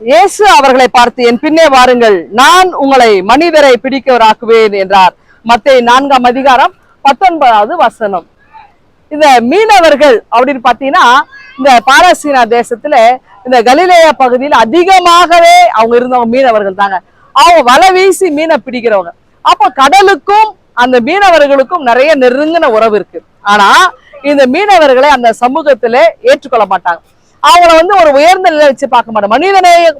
இயேசு அவர்களை பார்த்து, என் பின்னே வாருங்கள், நான் உங்களை மனிதரை பிடிக்கவராக்குவேன் என்றார். மத்தேயு 4:19. இந்த மீனவர்கள் அப்படின்னு பாத்தீங்கன்னா, இந்த பாரசீனா தேசத்துல இந்த கலிலேயா பகுதியில் அதிகமாகவே அவங்க இருந்தவங்க மீனவர்கள் தாங்க. அவங்க வலை வீசி மீனை பிடிக்கிறவங்க. அப்போ கடலுக்கும் அந்த மீனவர்களுக்கும் நிறைய நெருங்கின உறவு இருக்கு. ஆனா இந்த மீனவர்களை அந்த சமூகத்துல ஏற்றுக்கொள்ள மாட்டாங்க. அவங்கள ஒரு உயர்ந்த நிலை வச்சு பார்க்க மாட்டாங்க.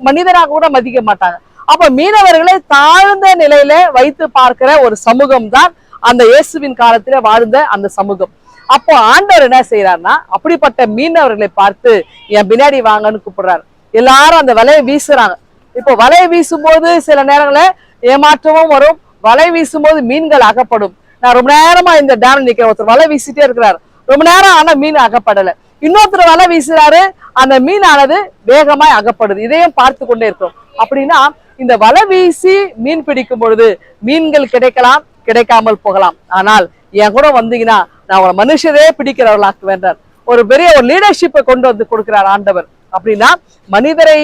மனிதனாக கூட மதிக்க மாட்டாங்க. அப்ப மீனவர்களை தாழ்ந்த நிலையில வைத்து பார்க்கிற ஒரு சமூகம் தான் அந்த இயேசுவின் காலத்துல வாழ்ந்த அந்த சமூகம். அப்போ ஆண்டவர் என்ன செய்யறாருன்னா, அப்படிப்பட்ட மீனவர்களை பார்த்து என் பின்னாடி வாங்கன்னு கூப்பிடுறாரு. எல்லாரும் அந்த வலையை வீசுறாங்க. இப்போ வலையை வீசும் போது சில நேரங்கள ஏமாற்றமும் வரும். வலை வீசும் போது மீன்கள் அகப்படும். நான் ரொம்ப நேரமா இந்த டேம் நிக்கிறேன். ஒருத்தர் வலை வீசிட்டே இருக்கிறாரு. ரொம்ப நேரம் ஆனா மீன் அகப்படலை. இன்னொருத்தர் வலை வீசுறாரு, அந்த மீனானது வேகமாய் அகப்படுது. இதையும் பார்த்து கொண்டே இருக்கிறோம். அப்படின்னா இந்த வலை வீசி மீன் பிடிக்கும் பொழுது மீன்கள் கிடைக்கலாம், கிடைக்காமல் போகலாம். ஆனால் என் கூட வந்தீங்கன்னா நான் அவளை மனுஷரே பிடிக்கிறவர்களாக்கு வேண்டார். ஒரு பெரிய ஒரு லீடர்ஷிப்பை கொண்டு வந்து கொடுக்கிறார் ஆண்டவர். அப்படின்னா மனிதரை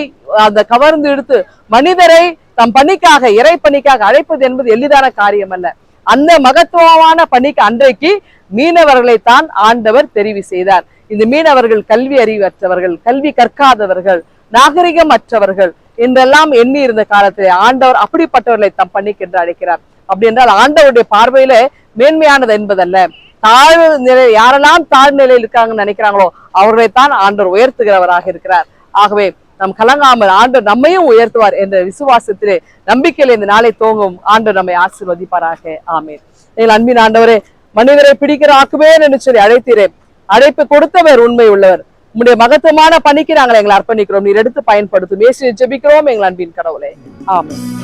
அந்த கவர்ந்து எடுத்து மனிதரை தம் பணிக்காக, இறை பணிக்காக அழைப்பது என்பது எளிதான காரியம் அல்ல. அந்த மகத்துவமான பணிக்கு அன்றைக்கு மீனவர்களை தான் ஆண்டவர் தெரிவு செய்தார். இந்த மீனவர்கள் கல்வி அறிவற்றவர்கள், கல்வி கற்காதவர்கள், நாகரிகம் அற்றவர்கள் என்றெல்லாம் எண்ணி இருந்த காலத்திலே ஆண்டவர் அப்படிப்பட்டவர்களை தம் பணிக்கு என்று அழைக்கிறார். அப்படி என்றால் ஆண்டவருடைய பார்வையில மேன்மையானது என்பதல்ல. தாழ்வு நிலை, யாரெல்லாம் தாழ்வு நிலையில் இருக்காங்கன்னு நினைக்கிறாங்களோ அவர்களைத்தான் ஆண்டவர் உயர்த்துகிறவராக இருக்கிறார். ஆகவே நம் கலங்காமல் ஆண்டவர் நம்மையும் உயர்த்துவார் என்ற விசுவாசத்திலே, நம்பிக்கையில இந்த நாளை தோங்கும் ஆண்டவர் நம்மை ஆசீர்வதிப்பாராக. ஆமேன். எங்கள் அன்பின் ஆண்டவரே, மனிதரை பிடிக்கிற ஆக்குவேன் என்று சொல்லி அழைத்தீரே. அழைப்பு கொடுத்தவர் உண்மை உள்ளவர். உம்முடைய மகத்துவமான பணிக்கு நாங்கள் எங்களை அர்ப்பணிக்கிறோம். நீர் எடுத்து பயன்படுத்தும். இயேசுவை ஜெபிக்கிறோம் எங்கள் அன்பின் கடவுளே. ஆமென்.